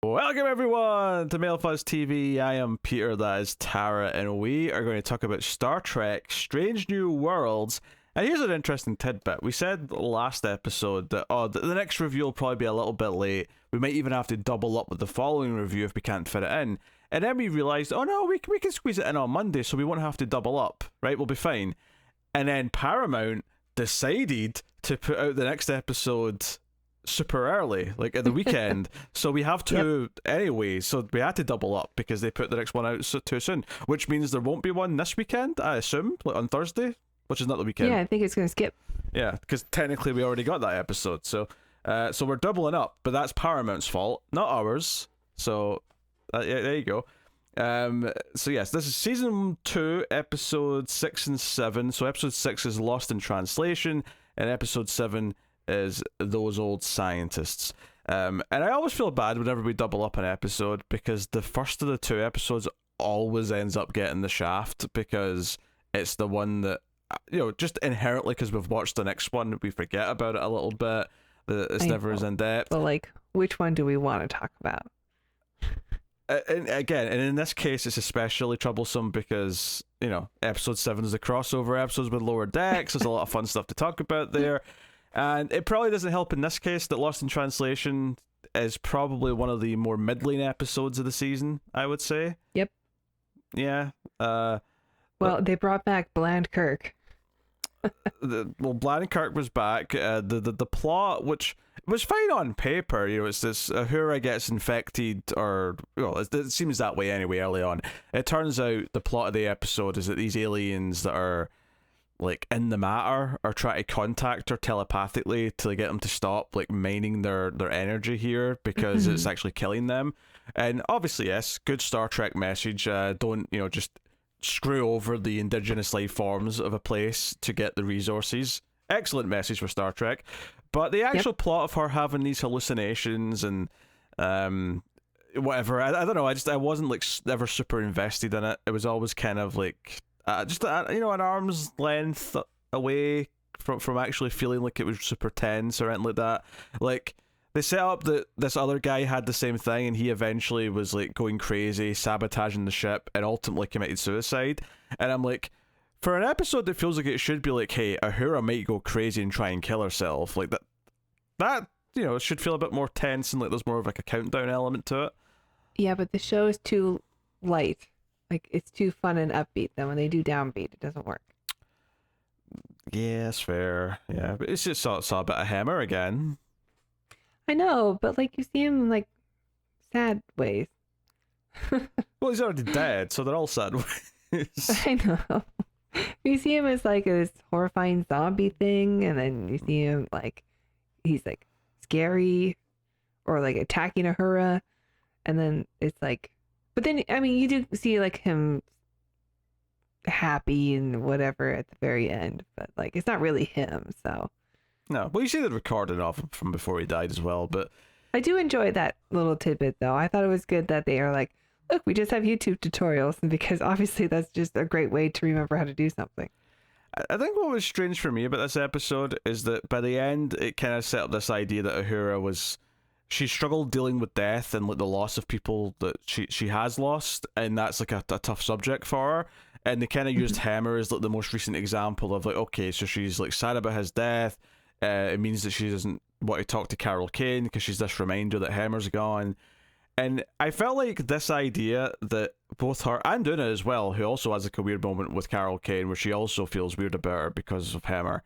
Welcome everyone to Male Fuzz TV. I am Peter, that is Tara, and we are going to talk about Star Trek Strange New Worlds. And here's an interesting tidbit. We said last episode that the next review will probably be a little bit late. We might even have to double up with the following review if we can't fit it in. And then we realised, oh no, we can squeeze it in on Monday, so we won't have to double up, right? We'll be fine. And then Paramount decided to put out the next episode super early, like at the weekend. So we have to anyway, so we had to double up because they put the next one out too soon, which means there won't be one this weekend, I assume, like on Thursday, which is not the weekend. Yeah, I think it's going to skip. Yeah, because technically we already got that episode, so we're doubling up, but that's Paramount's fault, not ours. So yeah, there you go. So yes, this is season 2, episode 6 and 7. So episode 6 is Lost in Translation, and episode 7 is Those Old Scientists. And I always feel bad whenever we double up an episode, because the first of the 2 episodes always ends up getting the shaft, because it's the one that, you know, just inherently because we've watched the next one, we forget about it a little bit. It's never as in depth. But like, which one do we want to talk about? And again, and in this case, it's especially troublesome because, you know, episode 7 is the crossover episodes with Lower Decks. There's a lot of fun stuff to talk about there. And it probably doesn't help in this case that Lost in Translation is probably one of the more middling episodes of the season, I would say. Yep. Yeah. Well, they brought back Bland Kirk. Bland Kirk was back. The plot, which was fine on paper, you know, it's this Uhura gets infected, or, well, it seems that way anyway early on. It turns out the plot of the episode is that these aliens that are like in the matter are trying to contact her telepathically to get them to stop like mining their energy here, because it's actually killing them. And obviously, yes, good Star Trek message. Don't, you know, just screw over the indigenous life forms of a place to get the resources. Excellent message for Star Trek. But the actual plot of her having these hallucinations and whatever, I don't know, I wasn't like ever super invested in it. It was always kind of like just you know, an arm's length away from actually feeling like it was super tense or anything like that. Like, they set up that this other guy had the same thing, and he eventually was like going crazy, sabotaging the ship, and ultimately committed suicide. And I'm like, for an episode that feels like it should be like, hey, Uhura might go crazy and try and kill herself, like that you know, it should feel a bit more tense and like there's more of like a countdown element to it. Yeah, but the show is too light. Like, it's too fun and upbeat. Then when they do downbeat, it doesn't work. Yeah, that's fair. Yeah, but it's just saw a bit of Hammer again. I know, but like, you see him in like sad ways. Well, he's already dead, so they're all sad ways. I know. You see him as like this horrifying zombie thing, and then you see him like he's like scary or like attacking Uhura, and then it's like, but then I mean, you do see like him happy and whatever at the very end, but like it's not really him. So no, well, you see the recording of him from before he died as well. But I do enjoy that little tidbit, though. I thought it was good that they are like, look, we just have YouTube tutorials, because obviously that's just a great way to remember how to do something. I think what was strange for me about this episode is that by the end, it kind of set up this idea that Uhura she struggled dealing with death and like the loss of people that she has lost, and that's like a tough subject for her. And they kind of used Hammer as like the most recent example of like, okay, so she's like sad about his death. It means that she doesn't want to talk to Carol Kane because she's this reminder that Hammer's gone. And I felt like this idea that both her and Una as well, who also has like a weird moment with Carol Kane where she also feels weird about her because of Hammer,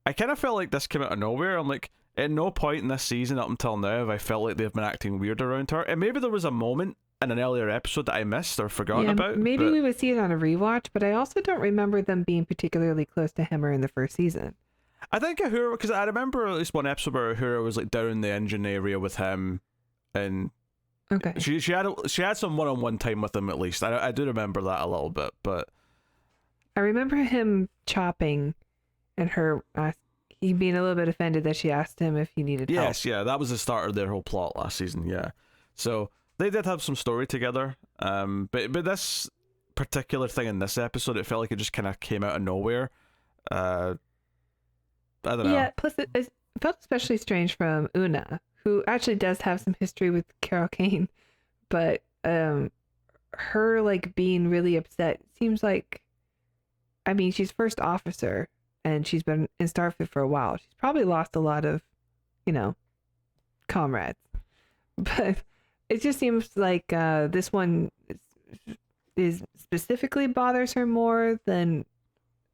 I kind of felt like this came out of nowhere. I'm like, at no point in this season up until now have I felt like they've been acting weird around her. And maybe there was a moment in an earlier episode that I missed or forgotten about. Maybe we would see it on a rewatch, but I also don't remember them being particularly close to Hammer in the first season. I think Uhura, because I remember at least one episode where Uhura was like down in the engine area with him, and okay, she had some one-on-one time with him at least. I do remember that a little bit, but I remember him chopping, and her he being a little bit offended that she asked him if he needed help. Yes, yeah, that was the start of their whole plot last season. Yeah, so they did have some story together. But this particular thing in this episode, it felt like it just kind of came out of nowhere. I don't know. Yeah, plus it felt especially strange from Una, who actually does have some history with Carol Kane, but her like being really upset seems like, I mean, she's first officer and she's been in Starfleet for a while. She's probably lost a lot of, comrades, but it just seems like this one is specifically bothers her more than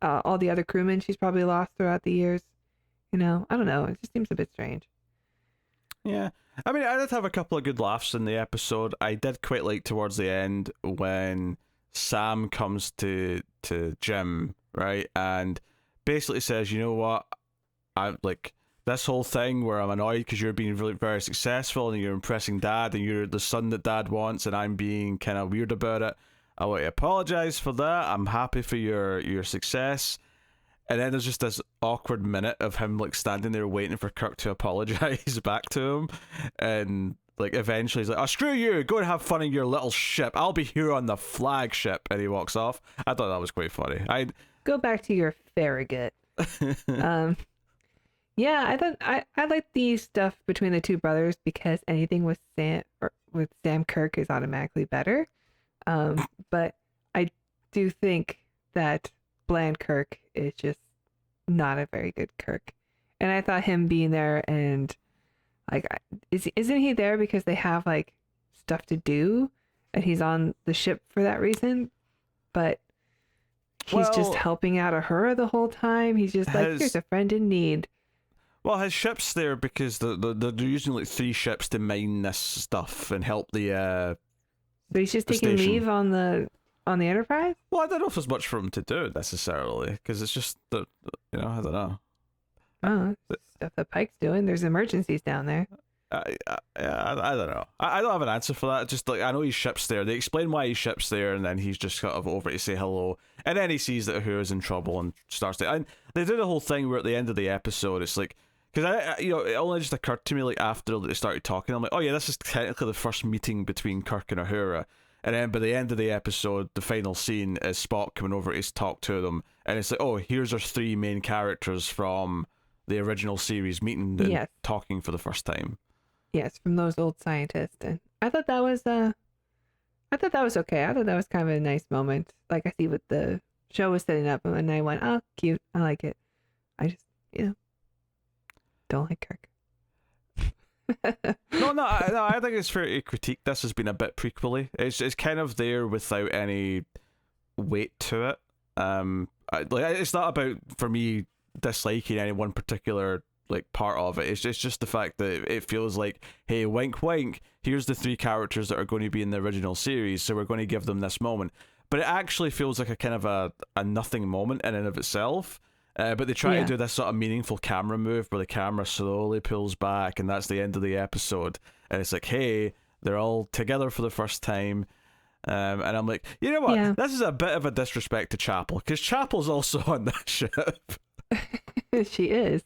all the other crewmen she's probably lost throughout the years. I don't know. It just seems a bit strange. Yeah. I mean, I did have a couple of good laughs in the episode. I did quite like towards the end when Sam comes to Jim, right? And basically says, you know what? I like this whole thing where I'm annoyed because you're being really very successful and you're impressing Dad and you're the son that Dad wants and I'm being kind of weird about it. I want to apologize for that. I'm happy for your success. And then there's just this awkward minute of him like standing there waiting for Kirk to apologize back to him, and like eventually he's like, "Oh, screw you! Go and have fun in your little ship. I'll be here on the flagship." And he walks off. I thought that was quite funny. I go back to your Farragut. Yeah, I thought I liked the stuff between the two brothers because anything with Sam Kirk is automatically better. But I do think that Bland Kirk is just not a very good Kirk, and I thought him being there and like isn't he there because they have like stuff to do and he's on the ship for that reason, but he's just helping out Uhura the whole time. He's just like, here's a friend in need. Well, his ship's there because they're using like 3 ships to mine this stuff and help the so he's just taking station. leave on the Enterprise? Well, I don't know if there's much for him to do necessarily, because it's just that, I don't know. Oh, stuff that Pike's doing. There's emergencies down there. I don't know. I don't have an answer for that. Just like I know his ship's there. They explain why his ship's there, and then he's just kind of over to say hello, and then he sees that Uhura's in trouble and starts to. And they do the whole thing where at the end of the episode, it's like. Because it only just occurred to me like after they started talking, I'm like, oh yeah, this is technically the first meeting between Kirk and Uhura. And then by the end of the episode, the final scene is Spock coming over to talk to them, and it's like, oh, here's our 3 main characters from the original series meeting and talking for the first time. Yes, from those old scientists, and I thought that was okay. I thought that was kind of a nice moment. Like I see what the show was setting up, and I went, oh, cute, I like it. I just, don't like Kirk. No, I think it's fair to critique this as being a bit prequely. It's kind of there without any weight to it. It's not about, for me, disliking any one particular like part of it. It's just the fact that it feels like, hey, wink wink, here's the 3 characters that are going to be in the original series, so we're going to give them this moment. But it actually feels like a kind of a nothing moment in and of itself. But they try to do this sort of meaningful camera move where the camera slowly pulls back, and that's the end of the episode. And it's like, hey, they're all together for the first time. And I'm like, you know what? Yeah. This is a bit of a disrespect to Chapel, because Chapel's also on that ship. She is.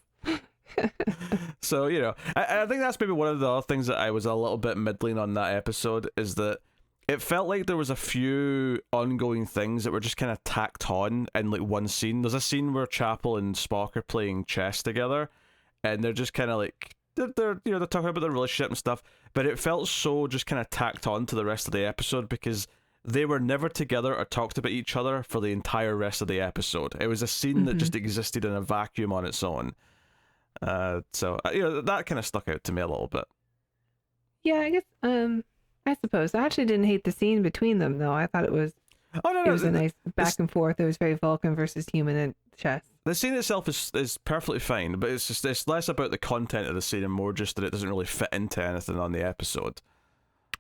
So, I think that's maybe one of the other things that I was a little bit middling on that episode, is that it felt like there was a few ongoing things that were just kind of tacked on in like one scene. There's a scene where Chapel and Spock are playing chess together, and they're just kind of like they're talking about their relationship and stuff. But it felt so just kind of tacked on to the rest of the episode because they were never together or talked about each other for the entire rest of the episode. It was a scene that just existed in a vacuum on its own. So that kind of stuck out to me a little bit. Yeah, I guess. I suppose I actually didn't hate the scene between them, though. I thought it was. Oh no! It was a nice back and forth. It was very Vulcan versus human and chess. The scene itself is perfectly fine, but it's less about the content of the scene and more just that it doesn't really fit into anything on the episode.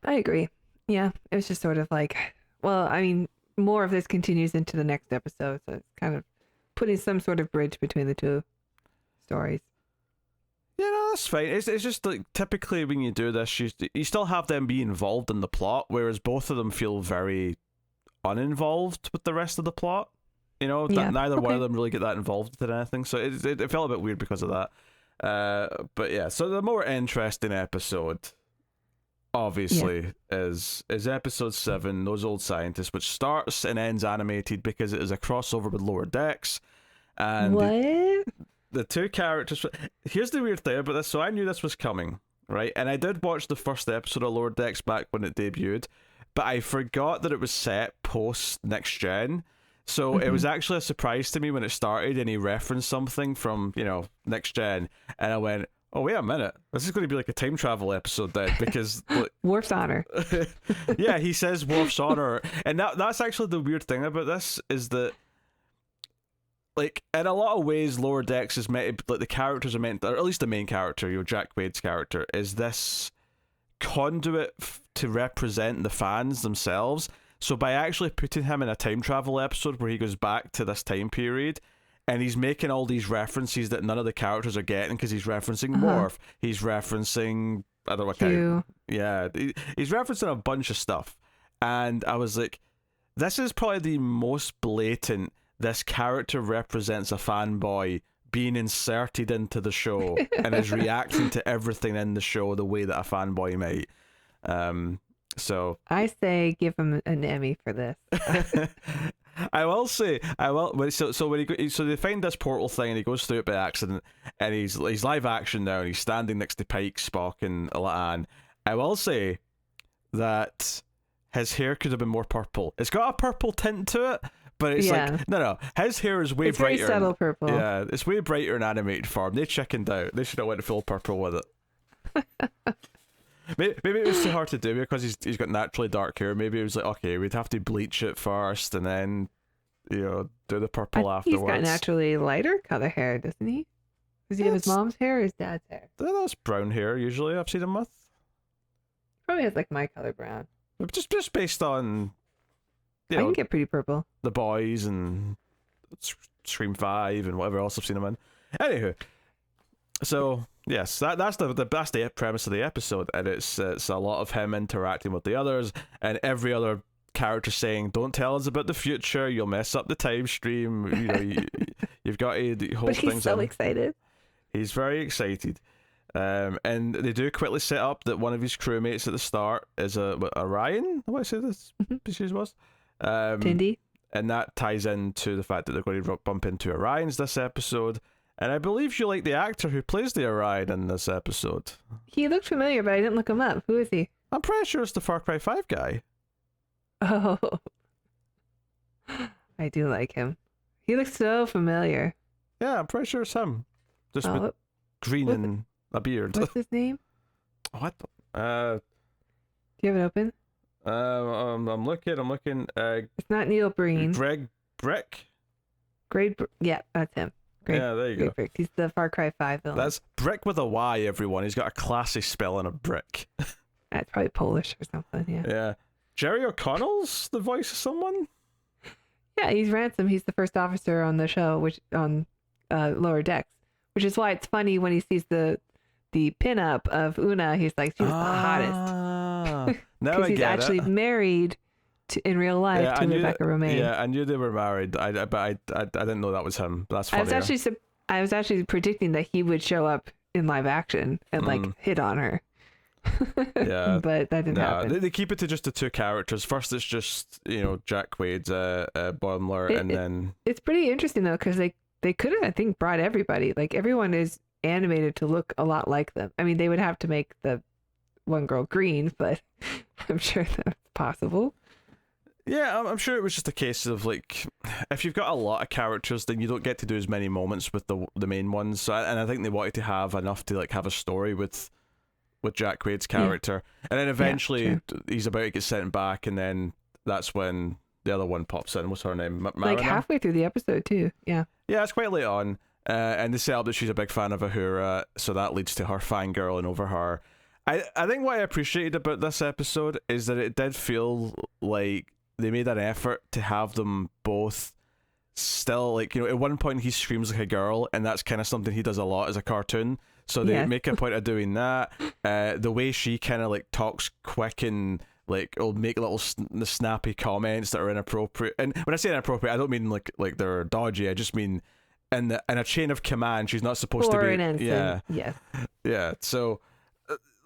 I agree. Yeah, it was just sort of like, well, I mean, more of this continues into the next episode, so it's kind of putting some sort of bridge between the two stories. Yeah, no, that's fine. It's just like typically when you do this, you still have them be involved in the plot, whereas both of them feel very uninvolved with the rest of the plot. Neither one of them really get that involved in anything, so it felt a bit weird because of that. But yeah, so the more interesting episode, obviously, is episode 7, Those Old Scientists, which starts and ends animated because it is a crossover with Lower Decks. And what? The 2 characters. Here's the weird thing about this. So I knew this was coming, right? And I did watch the first episode of Lower Decks back when it debuted, but I forgot that it was set post Next Gen. So it was actually a surprise to me when it started and he referenced something from, Next Gen. And I went, oh, wait a minute. This is going to be like a time travel episode then, because... Worf's honor. Yeah, he says Worf's honor. And that's actually the weird thing about this, is that, like, in a lot of ways, Lower Decks is meant to, like, the characters are meant, or at least the main character, Jack Quaid's character, is this conduit to represent the fans themselves. So by actually putting him in a time travel episode where he goes back to this time period, and he's making all these references that none of the characters are getting, because he's referencing Worf, he's referencing, I don't know what kind. Yeah, he's referencing a bunch of stuff. And I was like, this is probably the most blatant, this character represents a fanboy being inserted into the show and is reacting to everything in the show the way that a fanboy might. So I say give him an Emmy for this. I will. So when so they find this portal thing and he goes through it by accident, and he's live action now and he's standing next to Pike, Spock, and La'an. I will say that his hair could have been more purple. It's got a purple tint to it, but it's like no. His hair is way brighter. Very subtle purple. Yeah, it's way brighter in animated form. They chickened out. They should have went full purple with it. Maybe it was too hard to do because he's got naturally dark hair. Maybe it was like, okay, we'd have to bleach it first and then, do the purple afterwards. He's got naturally lighter color hair, doesn't he? Does he have his mom's hair or his dad's hair? That's brown hair usually. I've seen him with. Probably has like my color brown. Just based on, I can get pretty purple. The Boys and Scream 5 and whatever else I've seen him in. Anywho, so yes, that's the premise of the episode, and it's a lot of him interacting with the others, and every other character saying, "Don't tell us about the future. You'll mess up the time stream. You've got to hold things in." But he's so excited. He's very excited, and they do quickly set up that one of his crewmates at the start is Orion. What I say this species was? Tindy. And that ties into the fact that they're going to bump into Orions this episode. And I believe you like the actor who plays the Orion in this episode. He looked familiar, but I didn't look him up. Who is he? I'm pretty sure it's the Far Cry 5 guy. Oh. I do like him. He looks so familiar. Yeah, I'm pretty sure it's him. Just with green and a beard. What's his name? What? Do you have it open? I'm looking. It's not Neil Breen. Greg Brick? Yeah, that's him. Yeah, there you go. Brick. He's the Far Cry 5 villain. That's Brick with a Y, everyone. He's got a classy spelling of Brick. That's probably Polish or something, yeah. Yeah. Jerry O'Connell's the voice of someone? Yeah, he's Ransom. He's the first officer on the show, which on Lower Decks, which is why it's funny when he sees the pinup of Una. He's like, she's the hottest. Now I Because he's get actually it. married in real life to Rebecca Romijn. Yeah, I knew they were married. But I didn't know that was him. That's funny. I was actually predicting that he would show up in live action and like hit on her. Yeah, but that didn't happen. They keep it to just the two characters. First, it's just Jack Quaid's Boimler, and then it's pretty interesting though because they could have, I think, brought everybody. Like everyone is animated to look a lot like them. I mean, they would have to make the one girl green, but I'm sure that's possible. Yeah, I'm sure it was just a case of like, if you've got a lot of characters, then you don't get to do as many moments with the main ones. So, and I think they wanted to have enough to like have a story with Jack Quaid's character, and then eventually he's about to get sent back, and then that's when the other one pops in. What's her name? Like halfway through the episode too. Yeah. Yeah, it's quite late on, and they set up that she's a big fan of Uhura, so that leads to her fangirling over her. I think what I appreciated about this episode is that it did feel like they made an effort to have them both still, like, at one point he screams like a girl, and that's kind of something he does a lot as a cartoon. So they make a point of doing that. The way she kind of like talks quick and like will make little snappy comments that are inappropriate. And when I say inappropriate, I don't mean like they're dodgy. I just mean in a chain of command, she's not supposed to be. An Anson. Yeah. Yes. Yeah. So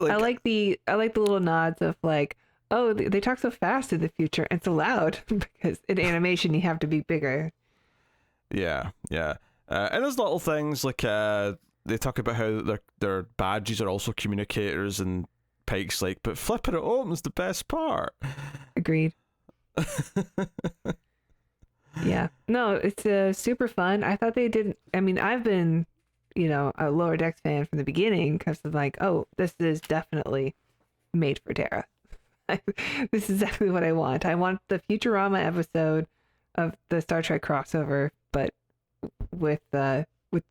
I like the little nods of like, oh, they talk so fast in the future and so loud because in animation you have to be bigger. Yeah. And there's little things like they talk about how their badges are also communicators, and Pike's like, but flipping it open's the best part. Agreed. Yeah. No, it's super fun. I thought they did. I mean, I've been, a Lower Decks fan from the beginning because of like, oh, this is definitely made for Tara. This is exactly what I want. I want the Futurama episode of the Star Trek crossover, but with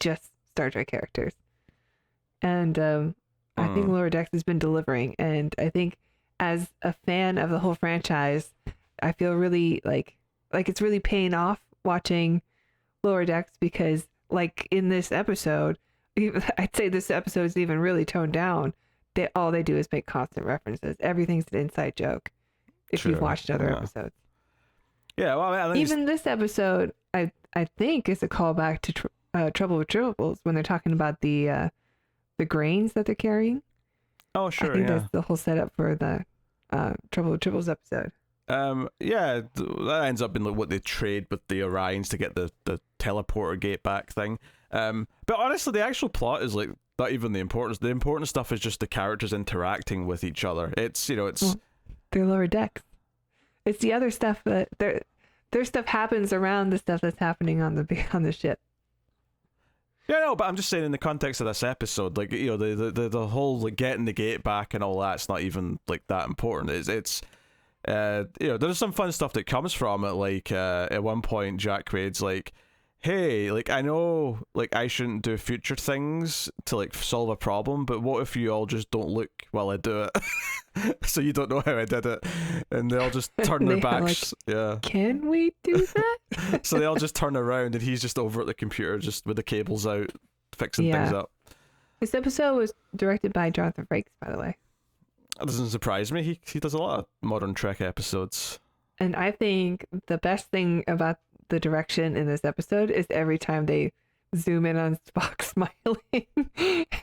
just Star Trek characters. And I think Lower Decks has been delivering, and I think as a fan of the whole franchise, I feel really like it's really paying off watching Lower Decks, because like in this episode, I'd say this episode is even really toned down. All they do is make constant references. Everything's an inside joke if you've watched other episodes. Yeah, well, I think even this episode, I think is a callback to Trouble with Tribbles when they're talking about the grains that they're carrying. Oh, sure, I think that's the whole setup for the Trouble with Tribbles episode. Yeah, that ends up being like what they trade with the Orions to get the teleporter gate back thing. But honestly, the actual plot is like not even the importance. The important stuff is just the characters interacting with each other. It's they're Lower Decks. It's the other stuff that their stuff happens around the stuff that's happening on the ship. Yeah, no, but I'm just saying in the context of this episode, like the whole like getting the gate back and all that's not even like that important. It's there's some fun stuff that comes from it. Like at one point, Jack Quaid's like, hey, like I know like I shouldn't do future things to like solve a problem, but what if you all just don't look while I do it? So you don't know how I did it, and they all just turn their backs. Like, can we do that? So they all just turn around, and he's just over at the computer, just with the cables out, fixing things up. This episode was directed by Jonathan Frakes, by the way. That doesn't surprise me. He does a lot of modern Trek episodes. And I think the best thing about the direction in this episode is every time they zoom in on Spock smiling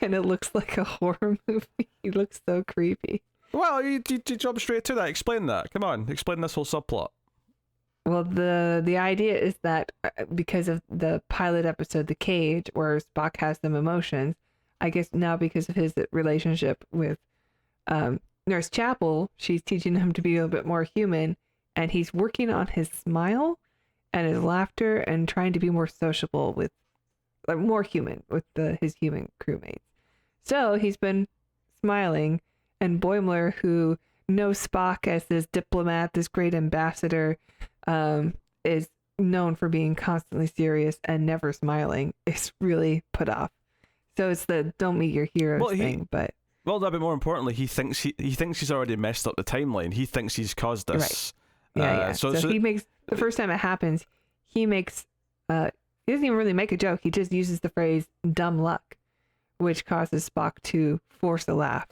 and it looks like a horror movie. He looks so creepy. Well, you jump straight to that. Explain that. Come on, explain this whole subplot. Well, the idea is that because of the pilot episode, The Cage, where Spock has some emotions, I guess now because of his relationship with Nurse Chapel, she's teaching him to be a little bit more human, and he's working on his smile and his laughter and trying to be more sociable with, like, more human with his human crewmates. So he's been smiling, and Boimler, who knows Spock as this diplomat, this great ambassador, is known for being constantly serious and never smiling, is really put off. So it's the don't meet your heroes thing, but... Well, no, but more importantly, he thinks he's already messed up the timeline. He thinks he's caused this. Right. Yeah. So he makes, the first time it happens, he makes, he doesn't even really make a joke. He just uses the phrase dumb luck, which causes Spock to force a laugh.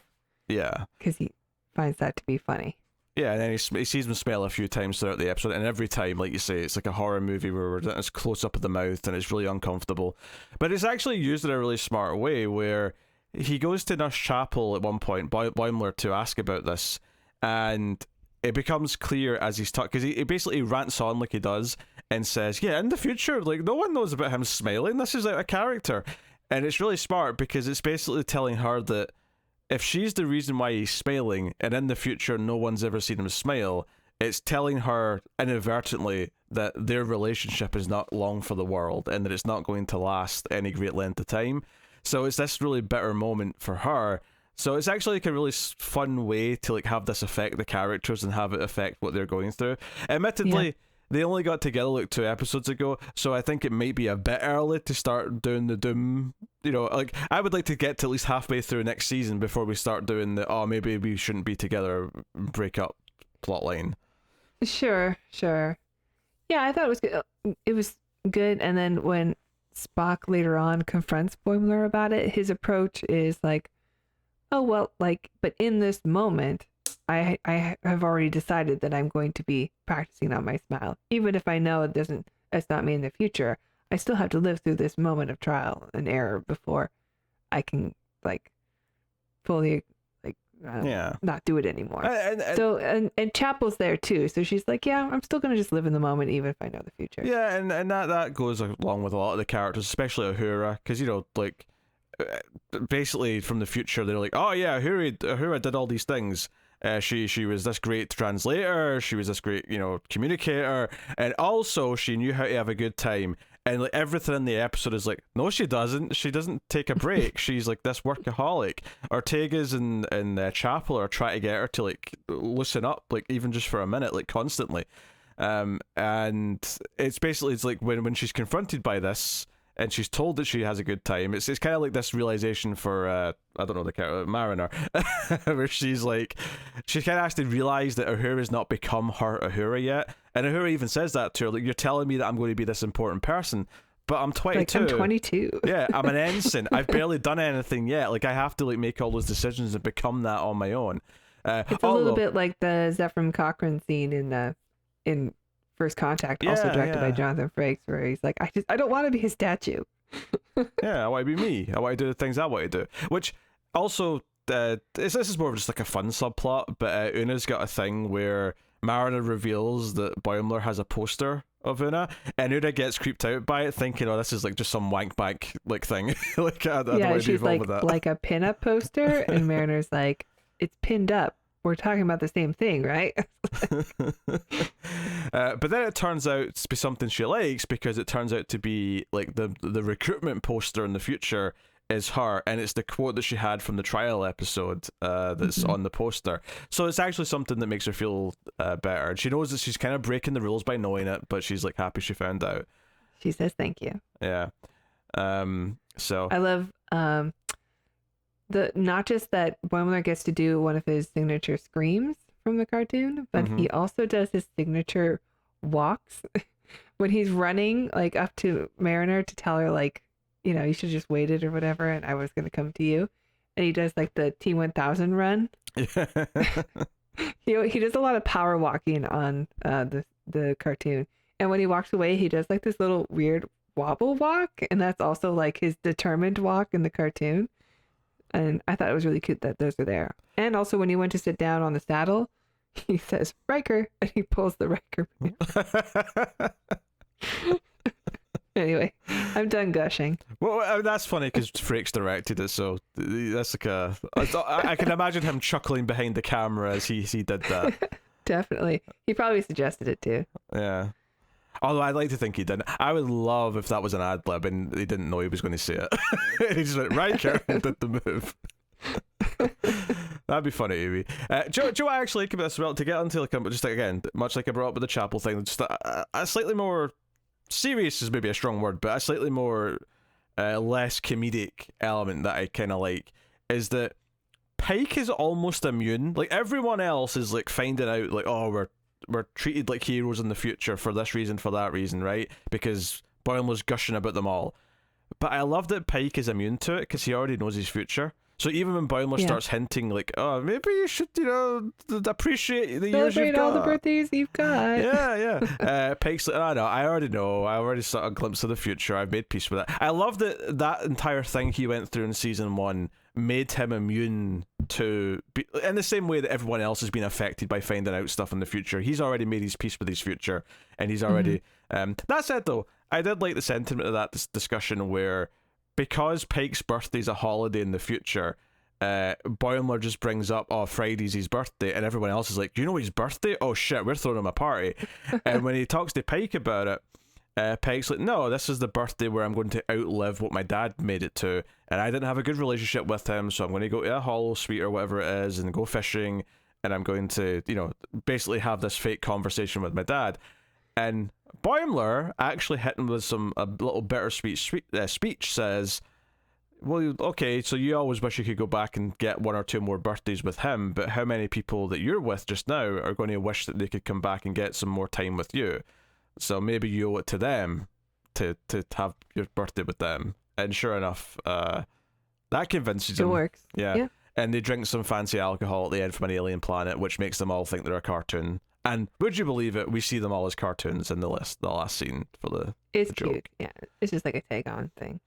Yeah. Because he finds that to be funny. Yeah, and then he sees him smile a few times throughout the episode, and every time, like you say, it's like a horror movie where we're getting this close up of the mouth and it's really uncomfortable. But it's actually used in a really smart way where he goes to Nurse Chapel at one point, Boimler, to ask about this, and it becomes clear as he's talking, because he basically rants on like he does and says, yeah, in the future, like, no one knows about him smiling. This is like a character. And it's really smart because it's basically telling her that if she's the reason why he's smiling, and in the future no one's ever seen him smile, it's telling her inadvertently that their relationship is not long for the world and that it's not going to last any great length of time. So it's this really bitter moment for her. So it's actually like a really fun way to like have this affect the characters and have it affect what they're going through. Admittedly, they only got together like 2 episodes ago, so I think it might be a bit early to start doing the Doom. You know, like I would like to get to at least halfway through next season before we start doing the maybe we shouldn't be together, break up plotline. Sure. Yeah, I thought it was good. It was good, and then when Spock later on confronts Boimler about it, his approach is like, oh, well, like, but in this moment, I have already decided that I'm going to be practicing on my smile. Even if I know it's not me in the future, I still have to live through this moment of trial and error before I can, like, fully, like, not do it anymore. And Chapel's there too, so she's like, yeah, I'm still gonna just live in the moment even if I know the future. Yeah, and that goes along with a lot of the characters, especially Uhura, because, you know, like, basically from the future, they're like, oh yeah, Uhura did all these things. She was this great translator, she was this great, communicator, and also she knew how to have a good time. And like everything in the episode is like, no, she doesn't. She doesn't take a break. She's like this workaholic. Ortega's in Chapel are trying to get her to like loosen up, like even just for a minute, like constantly. And it's like when she's confronted by this, and she's told that she has a good time. It's kind of like this realization for I don't know the character Mariner, where she's kind of has to realize that Uhura's not become her Uhura yet, and Uhura even says that to her, like, you're telling me that I'm going to be this important person, but I'm 22. Like, I'm 22. Yeah, I'm an ensign. I've barely done anything yet. Like I have to like make all those decisions and become that on my own. It's a little bit like the Zephyr Cochrane scene in First Contact, also directed by Jonathan Frakes, where he's like, I don't want to be a statue. Yeah, I want to be me. I want to do the things I want to do. Which also, this is more of just like a fun subplot, but Una's got a thing where Mariner reveals that Boimler has a poster of Una, and Una gets creeped out by it, thinking, oh, this is like just some wank bank like thing. Like, I don't want to be involved with that. Like a pin-up poster, and Mariner's like, it's pinned up. We're talking about the same thing, right? But then it turns out to be something she likes, because it turns out to be like the recruitment poster in the future is her, and it's the quote that she had from the trial episode that's on the poster. So it's actually something that makes her feel better. And she knows that she's kind of breaking the rules by knowing it, but she's like happy she found out. She says thank you. Yeah. So I love not just that Boimler gets to do one of his signature screams from the cartoon, but he also does his signature walks when he's running like up to Mariner to tell her like, you should just waited or whatever, and I was gonna come to you. And he does like the T1000 run. He does a lot of power walking on the cartoon, and when he walks away, he does like this little weird wobble walk, and that's also like his determined walk in the cartoon. And I thought it was really cute that those are there. And also when he went to sit down on the saddle, he says, Riker, and he pulls the Riker. Anyway, I'm done gushing. Well, that's funny because Frakes directed it, so that's like I can imagine him chuckling behind the camera as he did that. Definitely. He probably suggested it too. Yeah. Although I'd like to think he didn't. I would love if that was an ad lib and he didn't know he was going to say it. He just went, Riker, and did the move. That'd be funny to me. Joe, I actually like about this, well, to get into just like, again, much like I brought up with the Chapel thing, just a slightly more serious is maybe a strong word, but a slightly more less comedic element that I kind of like is that Pike is almost immune. Like everyone else is like finding out like, oh, we're treated like heroes in the future for this reason, for that reason, right? Because Boimler's gushing about them all. But I love that Pike is immune to it because he already knows his future. So even when Boimler starts hinting like, oh, maybe you should, appreciate the years you've got. Celebrate all the birthdays you've got. Yeah. Pike's like, oh, no, I already know. I already saw a glimpse of the future. I've made peace with it. I love that entire thing he went through in season 1 made him immune to, in the same way that everyone else has been affected by finding out stuff in the future. He's already made his peace with his future, and he's already... That said, though, I did like the sentiment of that discussion where, because Pike's birthday's a holiday in the future, Boimler just brings up, oh, Friday's his birthday, and everyone else is like, do you know his birthday? Oh shit, we're throwing him a party. And when he talks to Pike about it, Pike's like, no, this is the birthday where I'm going to outlive what my dad made it to, and I didn't have a good relationship with him, so I'm going to go to a hollow suite or whatever it is and go fishing, and I'm going to, basically have this fake conversation with my dad. And Boimler, actually hitting with a little bittersweet speech, says, well, okay, so you always wish you could go back and get 1 or 2 more birthdays with him, but how many people that you're with just now are going to wish that they could come back and get some more time with you? So maybe you owe it to them to have your birthday with them. And sure enough, that convinces them. It works. Yeah. And they drink some fancy alcohol at the end from an alien planet, which makes them all think they're a cartoon. And would you believe it, we see them all as cartoons in the last scene for the joke. Cute. Yeah, it's just like a take-on thing.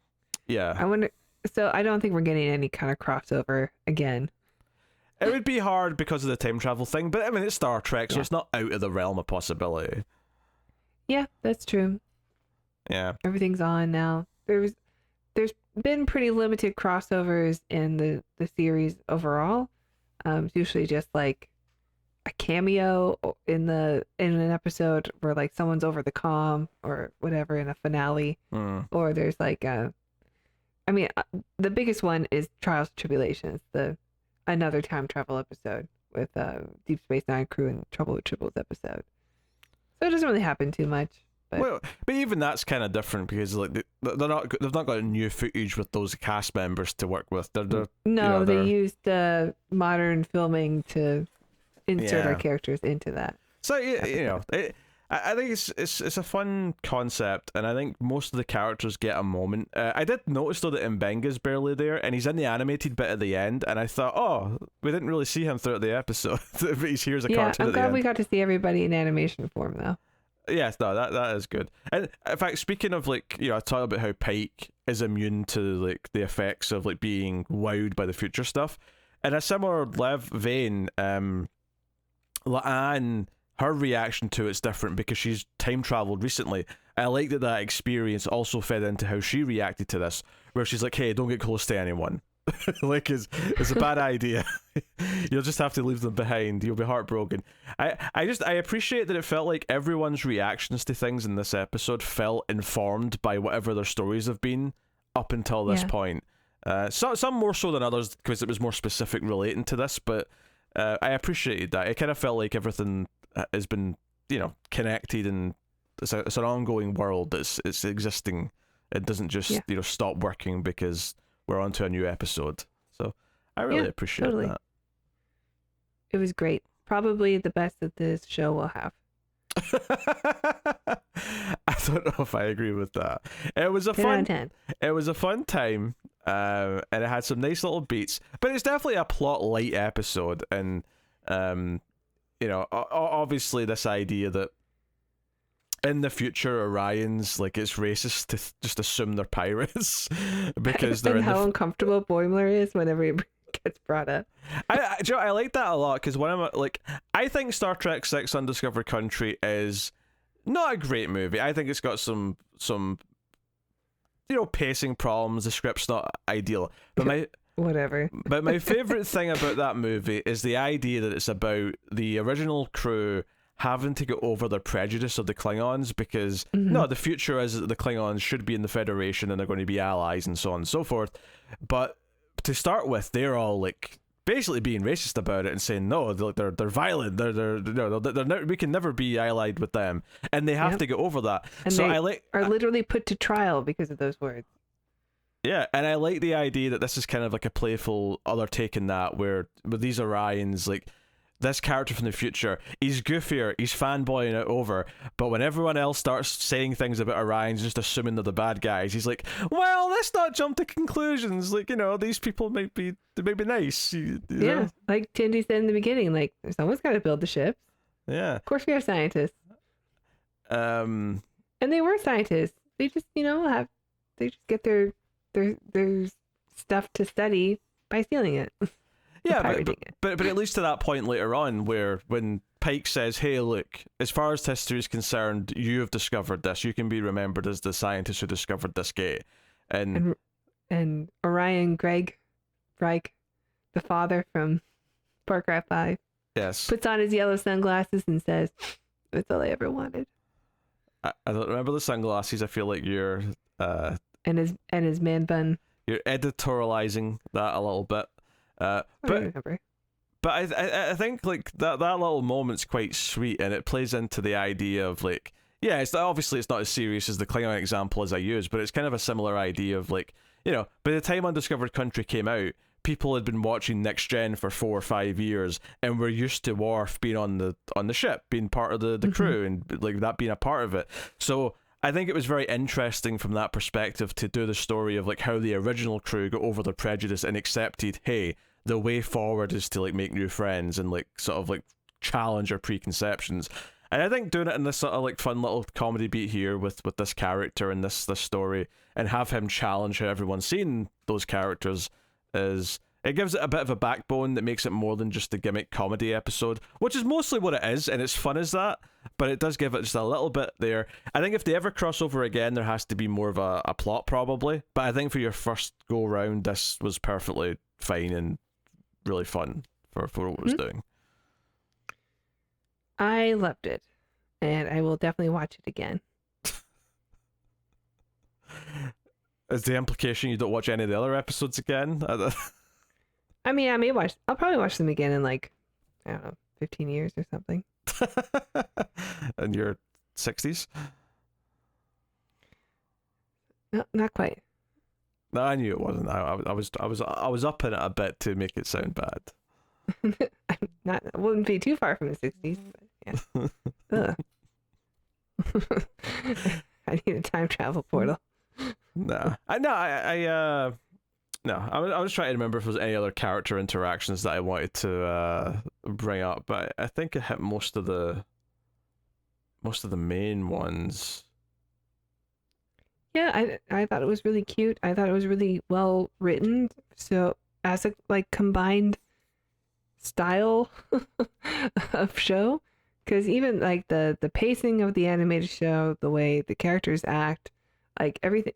Yeah. I wonder. So I don't think we're getting any kind of crossover again. It would be hard because of the time travel thing, but I mean, it's Star Trek, so it's not out of the realm of possibility. Yeah, that's true. Yeah. Everything's on now. There there's been pretty limited crossovers in the series overall. It's usually just like a cameo in an episode where like someone's over the comm or whatever in a finale, or there's like the biggest one is Trials and Tribulations, another time travel episode with Deep Space Nine crew and Trouble with Tribbles episode. So it doesn't really happen too much. But even that's kind of different because like they've not got new footage with those cast members to work with. They used modern filming to insert our characters into that. So I think it's a fun concept, and I think most of the characters get a moment. I did notice though that Mbenga's barely there, and he's in the animated bit at the end, and I thought, oh, we didn't really see him throughout the episode, but he's here as a cartoon. I'm glad we got to see everybody in animation form though. Yes, no, that is good. And in fact, speaking of like, I talked about how Pike is immune to like the effects of like being wowed by the future stuff. In a similar vein, La'an, her reaction to it's different because she's time traveled recently. I like that experience also fed into how she reacted to this, where she's like, "Hey, don't get close to anyone." Like it's a bad idea. You'll just have to leave them behind. You'll be heartbroken. I appreciate that it felt like everyone's reactions to things in this episode felt informed by whatever their stories have been up until this point. Some more so than others because it was more specific relating to this, but I appreciated that. It kind of felt like everything has been connected, and it's an ongoing world that's existing. It doesn't just stop working because we're on to a new episode. So I really appreciate that. It was great. Probably the best that this show will have. I don't know if I agree with that. It was a 10 out of 10. It was a fun time, and it had some nice little beats. But it's definitely a plot light episode, and obviously this idea that in the future Orions, like, it's racist to just assume they're pirates because they're and how uncomfortable Boimler is whenever he gets brought up. I like that a lot because I think Star Trek 6 Undiscovered Country is not a great movie. I think it's got some pacing problems. The script's not ideal, but whatever. But my favorite thing about that movie is the idea that it's about the original crew having to get over their prejudice of the Klingons because the future is that the Klingons should be in the Federation and they're going to be allies and so on and so forth. But to start with, they're all like basically being racist about it and saying no, they're violent. We can never be allied with them, and they have to get over that. And so they are literally put to trial because of those words. Yeah, and I like the idea that this is kind of like a playful other take in that, where with these Orions, like, this character from the future, he's goofier, he's fanboying it over, but when everyone else starts saying things about Orions, just assuming they're the bad guys, he's like, well, let's not jump to conclusions. Like, these people might be nice. You know? Like Tindy said in the beginning, like, someone's got to build the ships. Yeah. Of course we are scientists. And they were scientists. They just, they just get their stuff to study by stealing it. Yeah, but at least to that point later on, where when Pike says, "Hey, look, as far as history is concerned, you have discovered this. You can be remembered as the scientist who discovered this gate." And Orion Greg, Reich, the father from Warcraft 5, puts on his yellow sunglasses and says, "That's all I ever wanted." I don't remember the sunglasses. I feel like you're and his man bun. You're editorializing that a little bit. But I think like that little moment's quite sweet, and it plays into the idea of like, it's obviously it's not as serious as the Klingon example as I used, but it's kind of a similar idea of like, by the time Undiscovered Country came out, people had been watching Next Gen for 4 or 5 years, and were used to Worf being on the ship, being part of the crew, and like that being a part of it. So I think it was very interesting from that perspective to do the story of like how the original crew got over their prejudice and accepted, hey, the way forward is to like make new friends and like sort of like challenge our preconceptions. And I think doing it in this sort of like fun little comedy beat here with this character and this story, and have him challenge how everyone's seen those characters, it gives it a bit of a backbone that makes it more than just a gimmick comedy episode, which is mostly what it is, and it's fun as that. but it does give it just a little bit there. I think if they ever cross over again, there has to be more of a plot probably. But I think for your first go round, this was perfectly fine and really fun for what it was doing. I loved it, and I will definitely watch it again. Is the implication you don't watch any of the other episodes again? I mean, I'll probably watch them again in like, I don't know, 15 years or something. In your 60s? No, not quite. No, I knew it wasn't. I was up in it a bit to make it sound bad. I wouldn't be too far from the 60s, but yeah. I need a time travel portal. No, I was trying to remember if there was any other character interactions that I wanted to bring up, but I think it hit most of the main ones. Yeah, I thought it was really cute. I thought it was really well written. So as a like combined style of show, because even like the pacing of the animated show, the way the characters act, like everything,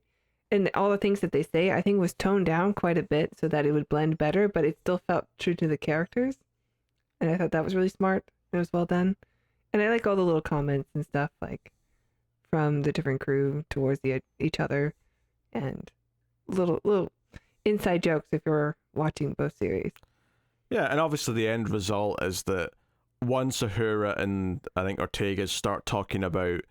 and all the things that they say, I think was toned down quite a bit so that it would blend better, but it still felt true to the characters. And I thought that was really smart. It was well done. And I like all the little comments and stuff, like from the different crew towards each other, and little inside jokes if you're watching both series. Yeah, and obviously the end result is that once Uhura and I think Ortega start talking about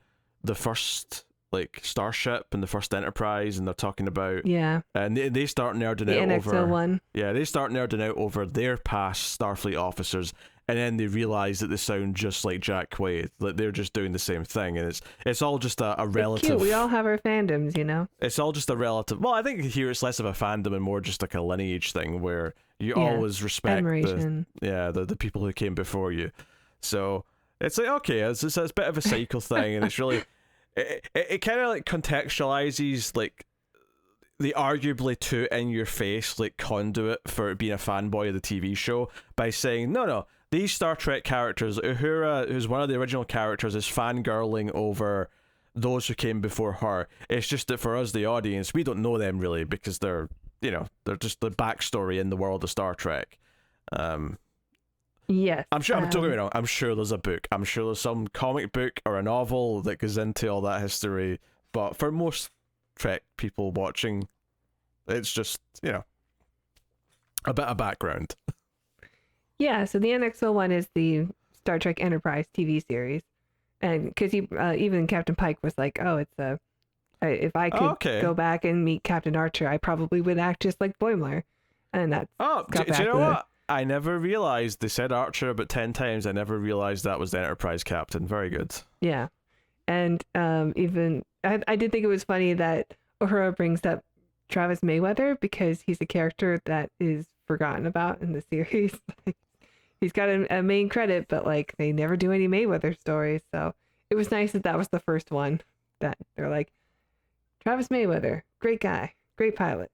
the first like starship and the first Enterprise, and they're talking about and they start nerding the out NX-01. over they start nerding out over their past Starfleet officers, and then they realize that they sound just like Jack Quaid, like they're just doing the same thing, and it's all just a relative. Cute. We all have our fandoms, you know. It's all just a relative. Well, I think here it's less of a fandom and more just like a lineage thing where you always respect admiration. the people who came before you. So it's like okay, it's a bit of a cycle thing, and it's really. It kind of like contextualizes like the arguably too in your face like conduit for being a fanboy of the TV show by saying no, these Star Trek characters, Uhura, who's one of the original characters, is fangirling over those who came before her. It's just that for us, the audience, we don't know them really because they're just the backstory in the world of Star Trek. Yes. I'm sure, don't get me wrong, I'm sure there's a book. I'm sure there's some comic book or a novel that goes into all that history. But for most Trek people watching, it's just, a bit of background. Yeah, so the NX-01 is the Star Trek Enterprise TV series. And because even Captain Pike was like, oh, it's if I could go back and meet Captain Archer, I probably would act just like Boimler. And that's... do you know what? I never realized they said Archer about 10 times. I never realized that was the Enterprise captain. Very good. Yeah. And even I did think it was funny that Uhura brings up Travis Mayweather because he's a character that is forgotten about in the series. He's got a main credit, but like they never do any Mayweather stories. So it was nice that was the first one that they're like, Travis Mayweather, great guy, great pilot.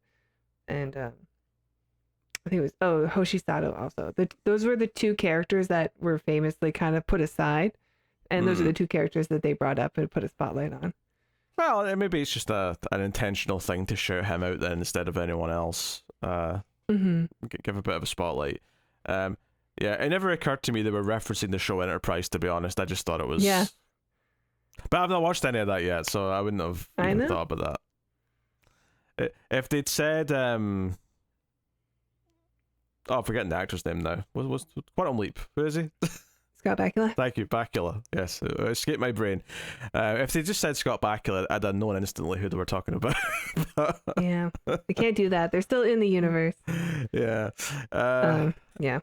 And I think it was Hoshi Sato also. Those were the two characters that were famously kind of put aside, and those are the two characters that they brought up and put a spotlight on. Well, maybe it's just an intentional thing to shout him out then instead of anyone else. Give a bit of a spotlight. It never occurred to me they were referencing the show Enterprise, to be honest. I just thought it was... Yeah. But I've not watched any of that yet, so I wouldn't have even thought about that. If they'd said... I'm forgetting the actor's name now. What's Quantum Leap? Who is he? Scott Bakula. Thank you, Bakula. Yes, it escaped my brain. If they just said Scott Bakula, I'd have known instantly who they were talking about. Yeah, they can't do that. They're still in the universe. Yeah. Yeah.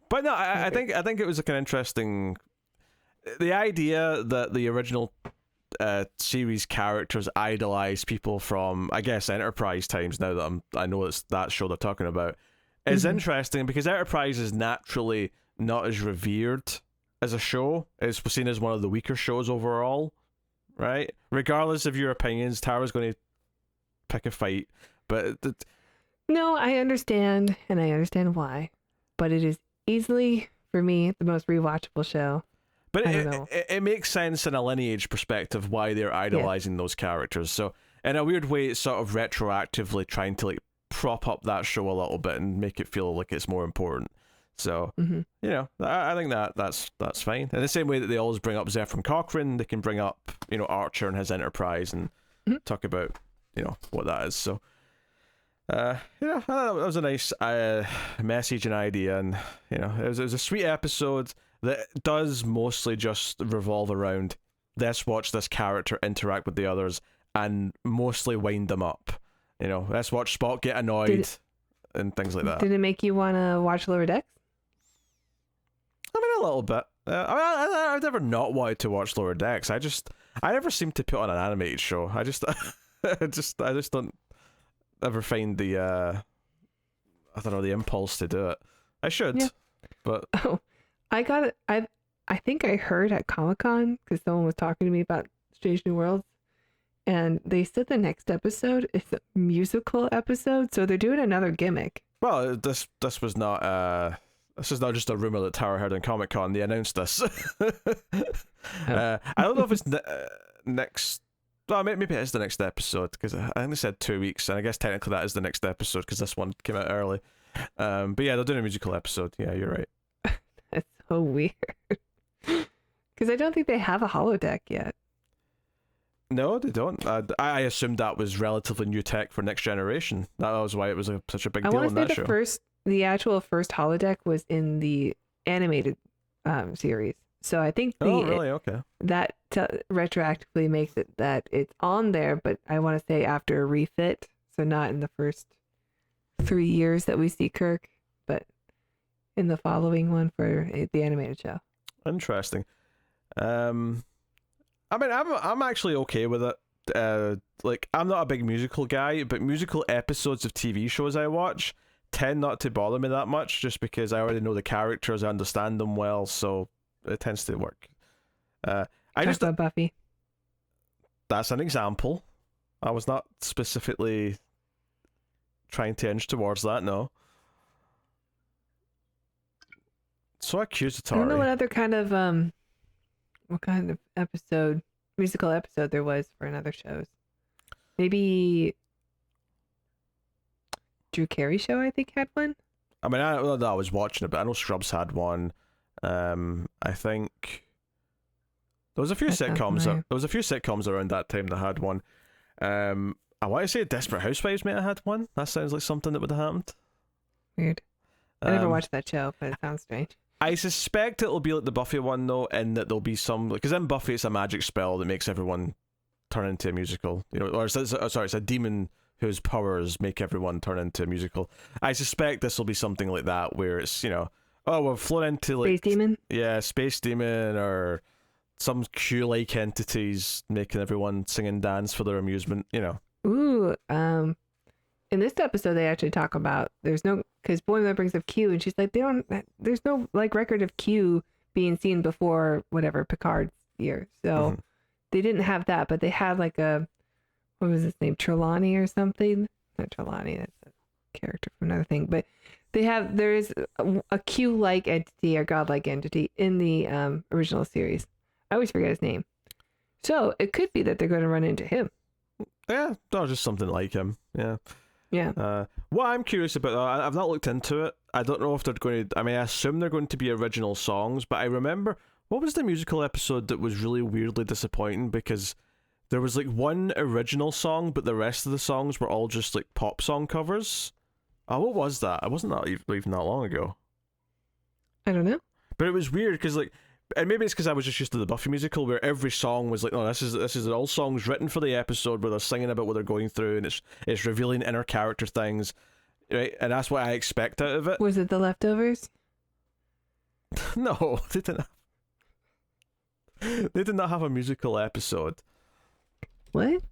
But no, I think it was like an interesting. The idea that the original series characters idolize people from, I guess, Enterprise times. Now that I know it's that show they're talking about. It's interesting because Enterprise is naturally not as revered as a show. It's seen as one of the weaker shows overall, right? Regardless of your opinions, Tara's going to pick a fight, but... No, I understand, and I understand why, but it is easily, for me, the most rewatchable show. But I don't know. It makes sense in a lineage perspective why they're idolizing those characters. So in a weird way, it's sort of retroactively trying to like prop up that show a little bit and make it feel like it's more important. So Mm-hmm. you know, I think that's fine. In the same way that they always bring up Zephyr Cochrane, they can bring up, you know, Archer and his Enterprise and talk about, you know, what that is. So you know, that was a nice message and idea, and you know, it was a sweet episode that does mostly just revolve around let's watch this character interact with the others and mostly wind them up. You know, let's watch Spock get annoyed and things like that. Did it make you want to watch Lower Decks? I mean, a little bit. I've never not wanted to watch Lower Decks. I never seem to put on an animated show. I just don't ever find the I don't know, the impulse to do it. I should, but I think I heard at Comic-Con because someone was talking to me about Strange New Worlds, and they said the next episode is a musical episode, so they're doing another gimmick. Well, this was not this is not just a rumor that Tower heard in Comic-Con. They announced this. I don't know if it's next. Well, maybe it is the next episode because I think they said 2 weeks, and I guess technically that is the next episode because this one came out early. But yeah, they're doing a musical episode. Yeah, you're right. That's so weird. Because I don't think they have a holodeck yet. No, they don't. I assumed that was relatively new tech for Next Generation. That was why it was such a big deal on that show. The actual first holodeck was in the animated series. So I think really? Okay. That retroactively makes it that it's on there, but I want to say after a refit, so not in the first 3 years that we see Kirk, but in the following one for the animated show. Interesting. I mean, I'm actually okay with it. Like, I'm not a big musical guy, but musical episodes of TV shows I watch tend not to bother me that much, just because I already know the characters, I understand them well, so it tends to work. I just about Buffy. That's an example. I was not specifically trying to inch towards that. No. So accusatory. I don't know what other kind of musical episode there was for another shows. Maybe Drew Carey show, I think, had one. I mean, I was watching it, but I know Scrubs had one. I think there was a few sitcoms. There was a few sitcoms around that time that had one. I want to say Desperate Housewives might have had one. That sounds like something that would have happened. Weird. I never watched that show, but it sounds strange. I suspect it'll be like the Buffy one though, in that there'll be some, because in Buffy it's a magic spell that makes everyone turn into a musical. You know, or it's a demon whose powers make everyone turn into a musical. I suspect this will be something like that, where it's, you know, oh, we've flown into like Space Demon? Yeah, Space Demon or some Q-like entities making everyone sing and dance for their amusement, you know. Ooh, in this episode they actually talk about because Boimler brings up Q, and she's like, there's no like record of Q being seen before whatever Picard's year, so they didn't have that, but they had like what was his name, Trelawney or something? Not Trelawney, that's a character from another thing, but there is a Q-like entity or godlike entity in the original series. I always forget his name, so it could be that they're going to run into him. Yeah, or just something like him. Yeah. Yeah. What I'm curious about, I've not looked into it. I don't know if they're going to, I mean, I assume they're going to be original songs, but I remember, what was the musical episode that was really weirdly disappointing, because there was like one original song, but the rest of the songs were all just like pop song covers. Oh, what was that? It wasn't that even that long ago. I don't know. But it was weird, because like, and maybe it's because I was just used to the Buffy musical, where every song was like, no, this is all songs written for the episode, where they're singing about what they're going through, and it's revealing inner character things, right? And that's what I expect out of it. Was it The Leftovers? No, they didn't. They did not have a musical episode. What?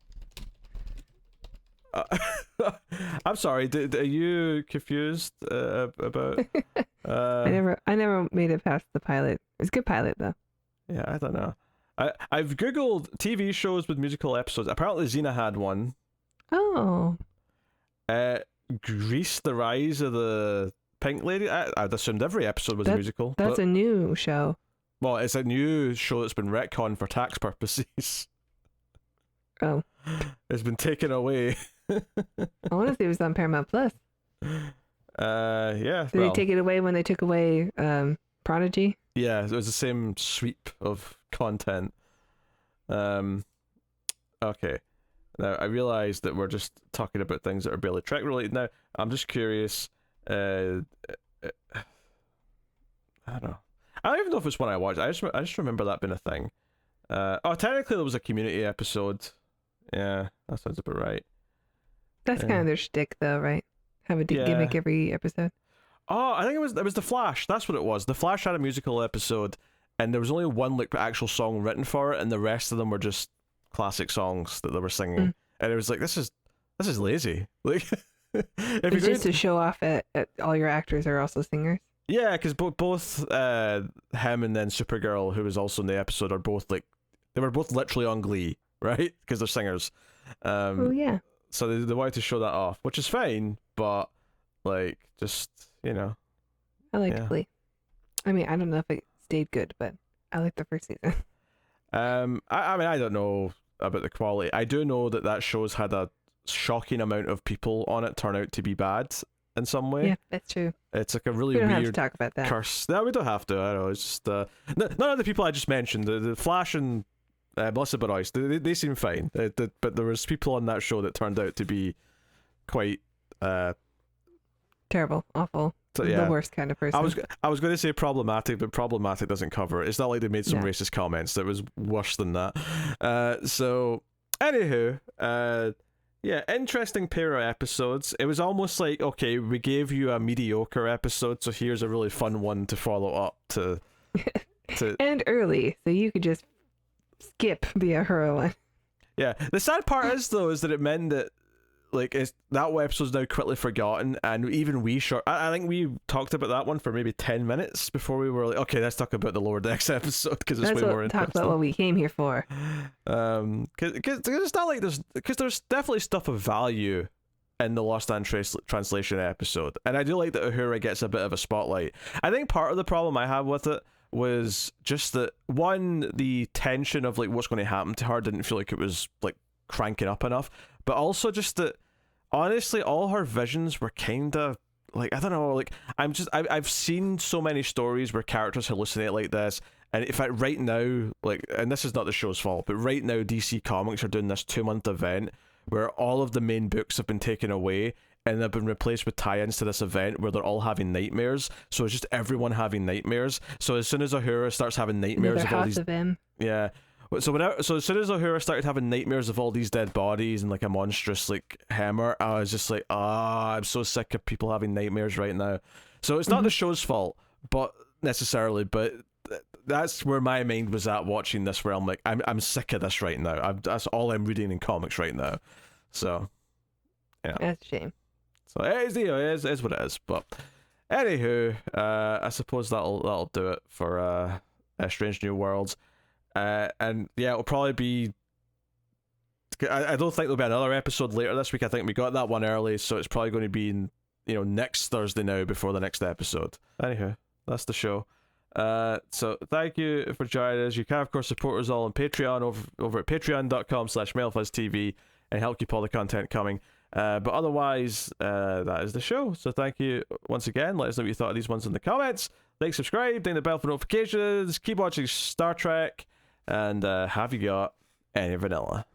I'm sorry. Are you confused about? I never made it past the pilot. It was a good pilot though. Yeah, I don't know. I've googled TV shows with musical episodes. Apparently, Xena had one. Oh. Grease: The Rise of the Pink Lady. I'd assumed every episode was a musical. That's a new show. Well, it's a new show that's been retconned for tax purposes. Oh. It's been taken away. I want to see if it's on Paramount Plus. Yeah. Did they take it away when they took away Prodigy? Yeah, it was the same sweep of content. Okay. Now, I realize that we're just talking about things that are barely Trek related now. I'm just curious. I don't know. I don't even know if it's one I watched. I just remember that being a thing. Technically there was a Community episode. Yeah, that sounds about right. That's kind of their shtick, though, right? Have a gimmick every episode. Oh, I think it was The Flash. That's what it was. The Flash had a musical episode, and there was only one like actual song written for it, and the rest of them were just classic songs that they were singing. And it was like, this is lazy. Like, it's just to show off at all your actors are also singers. Yeah, because both him and then Supergirl, who was also in the episode, are both like, they were both literally on Glee, right? Because they're singers. Oh yeah. So they wanted to show that off, which is fine, but like, just, you know. I liked Glee. I mean, I don't know if it stayed good, but I liked the first season. I mean, I don't know about the quality. I do know that show's had a shocking amount of people on it turn out to be bad in some way. Yeah, that's true. It's like a really we don't weird have to talk about that. curse. No, we don't have to. I don't know. It's just none of the people I just mentioned, the Flash and Melissa Benoist, they seem fine. But there was people on that show that turned out to be quite terrible, awful. So, yeah. The worst kind of person. I was going to say problematic, but problematic doesn't cover it. It's not like they made some racist comments that was worse than that. So, anywho, yeah, interesting pair of episodes. It was almost like, okay, we gave you a mediocre episode, so here's a really fun one to follow up to. And early, so you could just skip the Uhura one. Yeah, the sad part is that it meant that like that episode's now quickly forgotten, and even I think we talked about that one for maybe 10 minutes before we were like, okay, let's talk about the Lower Decks episode because it's way more interesting. Talk about what we came here for. Because it's not like there's definitely stuff of value in the Lost in Translation episode, and I do like that Uhura gets a bit of a spotlight. I think part of the problem I have with it was just that, one, the tension of like what's going to happen to her didn't feel like it was like cranking up enough, but also just that honestly all her visions were kind of like, I don't know, like I've seen so many stories where characters hallucinate like this, and in fact right now, like, and this is not the show's fault, but right now DC Comics are doing this 2-month event where all of the main books have been taken away and they've been replaced with tie-ins to this event where they're all having nightmares. So it's just everyone having nightmares. So as soon as Uhura starts having nightmares of all these, yeah. So as soon as Uhura started having nightmares of all these dead bodies and like a monstrous like hammer, I was just like, I'm so sick of people having nightmares right now. So it's not the show's fault, but necessarily, but that's where my mind was at watching this. Where I'm like, I'm sick of this right now. That's all I'm reading in comics right now. So yeah, that's a shame. So it is what it is. But anywho, I suppose that'll do it for Strange New Worlds. And yeah, it'll probably be. I don't think there'll be another episode later this week. I think we got that one early, so it's probably going to be next Thursday now before the next episode. Anywho, that's the show. So thank you for joining us. You can of course support us all on Patreon over at patreon.com/MailFuzzTV and help keep all the content coming. But otherwise, that is the show. So thank you once again. Let us know what you thought of these ones in the comments. Like, subscribe, ding the bell for notifications, keep watching Star Trek, and have you got any vanilla?